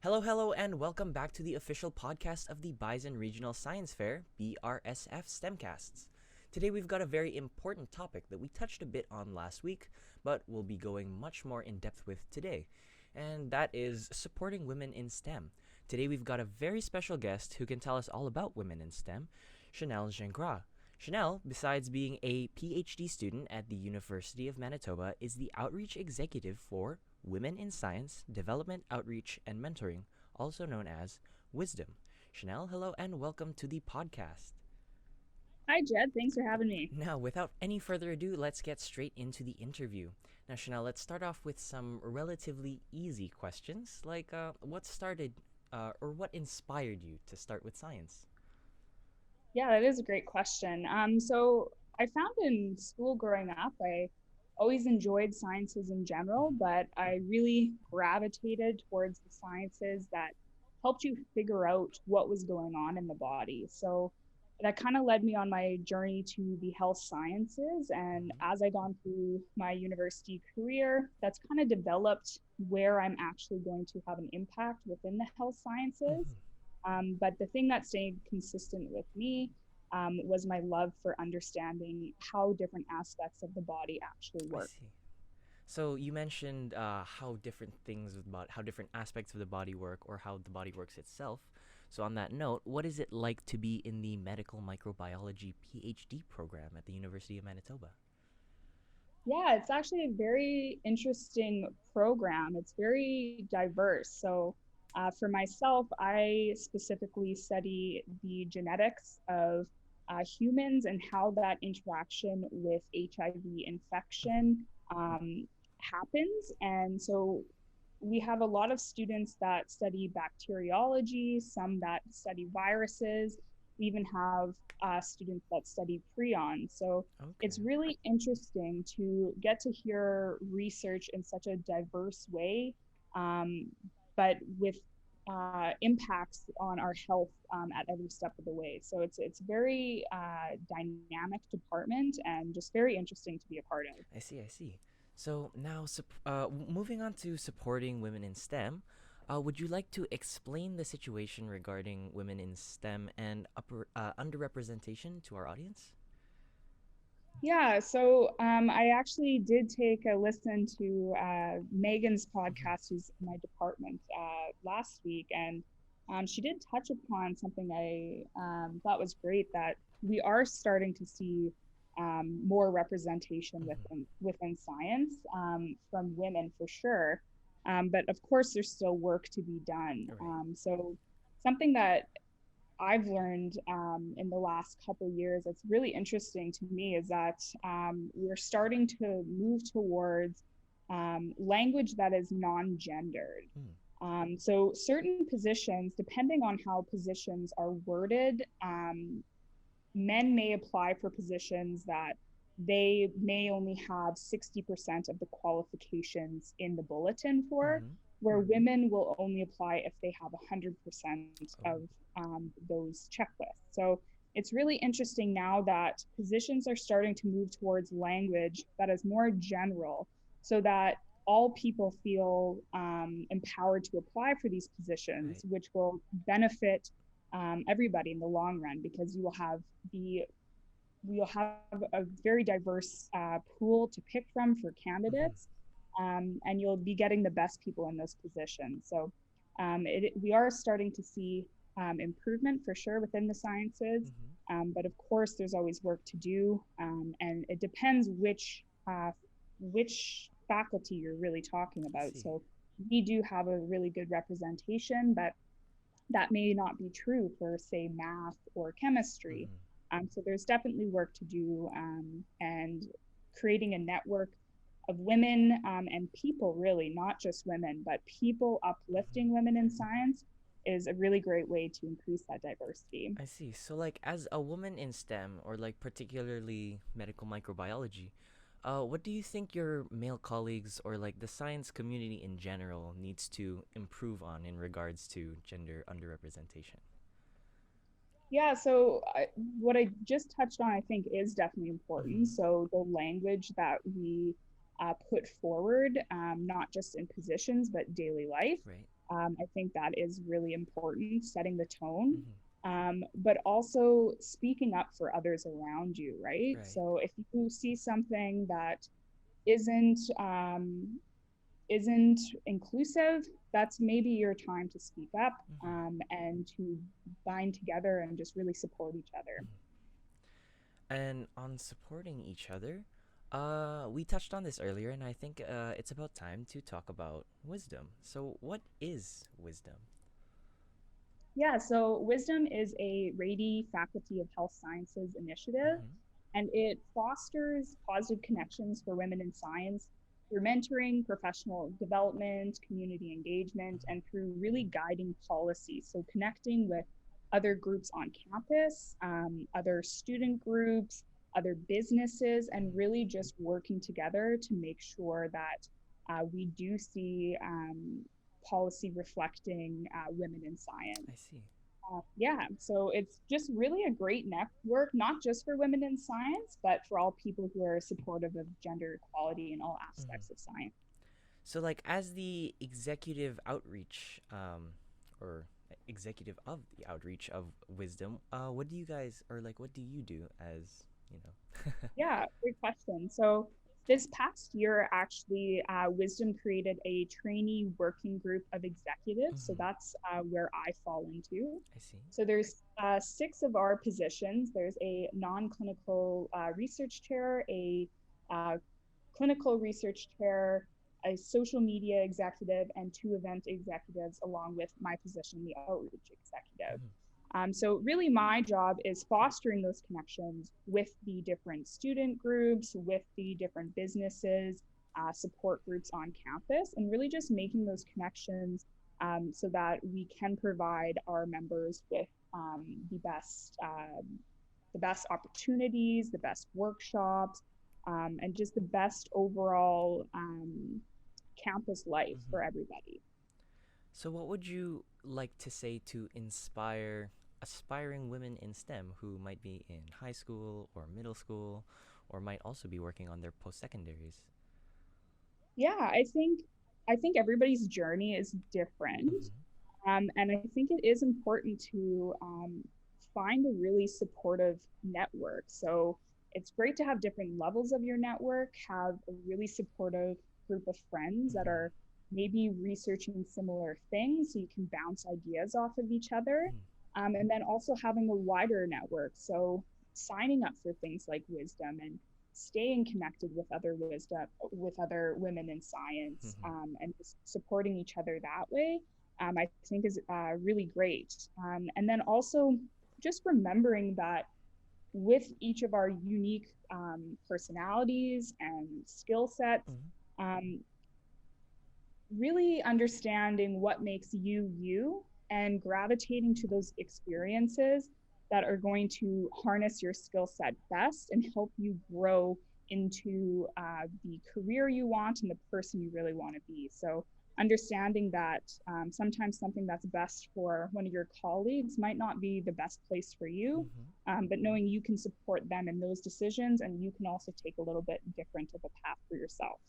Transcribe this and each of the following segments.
Hello, and welcome back to the official podcast of the Bison Regional Science Fair, BRSF STEMcasts. Today we've got a very important topic that we touched a bit on last week, but we'll be going much more in depth with today, and that is supporting women in STEM. Today we've got a very special guest who can tell us all about women in STEM, Shanelle Gingras. Shanelle, besides being a PhD student at the University of Manitoba, is the outreach executive for Women in Science, Development Outreach and Mentoring, also known as Wisdom. Shanelle, hello and welcome to the podcast. Hi, Jed. Thanks for having me. Now, without any further ado, let's get straight into the interview. Now, Shanelle, let's start off with some relatively easy questions, like what started or what inspired you to start with science? Yeah, that is a great question. So I found in school growing up, I always enjoyed sciences in general, Mhm. but I really gravitated towards the sciences that helped you figure out what was going on in the body. So that kind of led me on my journey to the health sciences. And Mhm. as I gone through my university career, that's kind of developed where I'm actually going to have an impact within the health sciences. Mhm. But the thing that stayed consistent with me was my love for understanding how different aspects of the body actually I work. see. So you mentioned how different things about how different aspects of the body work or how the body works itself. So on that note, what is it like to be in the medical microbiology PhD program at the University of Manitoba? Yeah, it's actually a very interesting program. It's very diverse. So, for myself, I specifically study the genetics of humans and how that interaction with HIV Mhm. infection happens. And so, we have a lot of students that study bacteriology, some that study viruses. We even have students that study prions. So it's Okay. really interesting to get to hear research in such a diverse way, um, but with impacts on our health at every step of the way. So it's very dynamic department and just very interesting to be a part of. I see. So now, moving on to supporting women in STEM, would you like to explain the situation regarding women in STEM and underrepresentation to our audience? Yeah, so I actually did take a listen to Megan's Mhm. podcast, who's in my department, last week, and she did touch upon something I thought was great that we are starting to see more representation Mhm. within science from women for sure, but of course there's still work to be done. Right. So something that I've learned in the last couple of years that's really interesting to me is that we're starting to move towards language that is non-gendered. Mm. So certain positions, depending on how positions are worded, men may apply for positions that they may only have 60% of the qualifications in the bulletin for, Mhm. where women will only apply if they have 100% Oh. of those checklists. So it's really interesting now that positions are starting to move towards language that is more general so that all people feel empowered to apply for these positions, Right. which will benefit everybody in the long run because the you'll have a very diverse pool to pick from for Mhm. candidates, and you'll be getting the best people in those positions. So we are starting to see improvement for sure within the sciences, Mhm. but of course there's always work to do, and it depends which faculty you're really talking I about. see. So we do have a really good representation, but that may not be true for, say, math or chemistry. Mhm. So there's definitely work to do, and creating a network of women and people, really, not just women, but people Mhm. uplifting women in science is a really great way to increase that diversity. I see. So, like, as a woman in STEM, or like particularly medical microbiology, what do you think your male colleagues or like the science community in general needs to improve on in regards to gender underrepresentation? Yeah, so what I just touched on, I think, is definitely important. Mm-hmm. So the language that we put forward, not just in positions, but daily life. Right. I think that is really important, setting the tone, Mm-hmm. but also speaking up for others around you, right? Right. So if you see something that isn't isn't inclusive, that's maybe your time to speak up, Mm-hmm. and to bind together and just really support each other. Mm-hmm. And on supporting each other, we touched on this earlier, and I think it's about time to talk about wisdom. So, what is wisdom? Yeah, so Wisdom is a Rady Faculty of Health Sciences initiative, Mm-hmm. and it fosters positive connections for women in science through mentoring, professional development, community engagement, Mm-hmm. and through really guiding policy. So, connecting with other groups on campus, other student groups, other businesses, and really just working together to make sure that we do see policy reflecting women in I science. see. Yeah, so it's just really a great network, not just for women in science, but for all people who are supportive of gender equality in all Mm-hmm. aspects of science. So, like, as the executive outreach, or executive of the outreach of wisdom, what do you guys, or like, what do you do as, you know? Yeah, great question. So this past year, actually, Wisdom created a trainee working group of executives. So Mm-hmm. that's where I fall into. I see. So there's six of our positions. There's a non-clinical research chair, a uh, clinical research chair, a social media executive, and two event executives, along with my position, the outreach executive. Mm-hmm. So, really, my job is fostering those connections with the different student groups, with the different businesses, support groups on campus, and really just making those connections so that we can provide our members with the best opportunities, the best workshops, and just the best overall campus life Mm-hmm. for everybody. So, what would you like to say to inspire aspiring women in STEM who might be in high school or middle school or might also be working on their post secondaries? Yeah, I think everybody's journey is different, Mm-hmm. and I think it is important to find a really supportive network. So it's great to have different levels of your network, have a really supportive group of friends that Mm-hmm. are maybe researching similar things, so you can bounce ideas off of each other, Mm-hmm. and then also having a wider network. So signing up for things like Wisdom and staying connected with other women in science, Mm-hmm. and just supporting each other that way, I think is really great. And then also just remembering that with each of our unique personalities and skill sets, Mm-hmm. um, really understanding what makes you you and gravitating to those experiences that are going to harness your skill set best and help you grow into the career you want and the person you really want to be. So, understanding that sometimes something that's best for one of your colleagues might not be the best place for you, Mm-hmm. but knowing you can support them in those decisions and you can also take a little bit different of a path for yourself.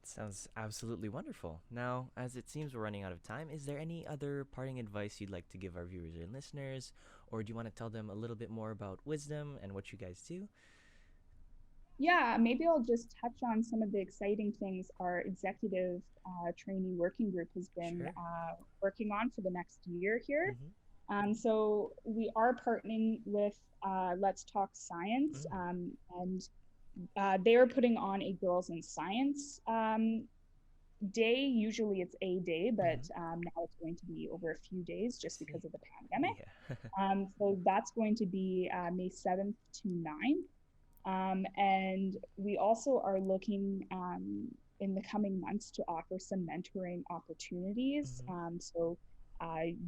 Sounds absolutely wonderful. Now, as it seems we're running out of time, is there any other parting advice you'd like to give our viewers and listeners? Or do you want to tell them a little bit more about wisdom and what you guys do? Yeah, maybe I'll just touch on some of the exciting things our executive trainee working group has been Sure. working on for the next year here. Mm-hmm. So we are partnering with Let's Talk Science, Mm. and they are putting on a Girls in Science day. Usually it's a day, but Mm-hmm. now it's going to be over a few days I just see. because of the pandemic. Yeah. So that's going to be May 7th to 9th. And we also are looking in the coming months to offer some mentoring opportunities. Mm-hmm.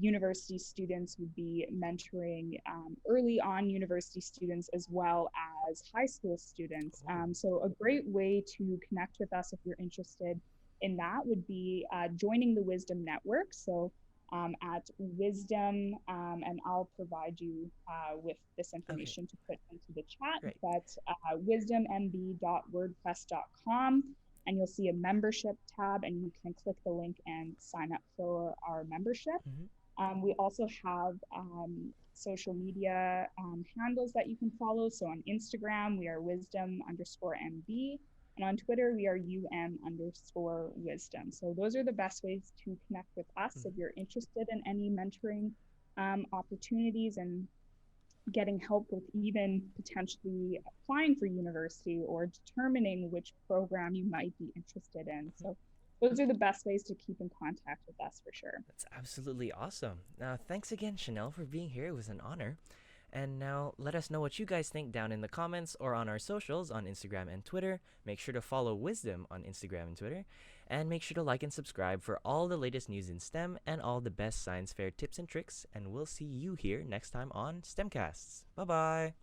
University students would be mentoring early on university students as well as high school students. Oh. So, a great way to connect with us if you're interested in that would be joining the Wisdom Network. So, at Wisdom, and I'll provide you with this Okay. information to put into the chat, Great. but wisdommb.wordpress.com. and you'll see a membership tab, and you can click the link and sign up for our membership. We also have social media handles that you can follow. So on Instagram, we are wisdom_MB. And on Twitter, we are UM_wisdom. So those are the best ways to connect with us if you're interested in any mentoring opportunities and getting help with even potentially applying for university or determining which program you might be interested in. So those are the best ways to keep in contact with us for sure. That's absolutely awesome. Thanks again, Shanelle, for being here. It was an honor. And now let us know what you guys think down in the comments or on our socials on Instagram and Twitter. Make sure to follow Wisdom on Instagram and Twitter. And make sure to like and subscribe for all the latest news in STEM and all the best science fair tips and tricks. And we'll see you here next time on STEMcasts. Bye-bye.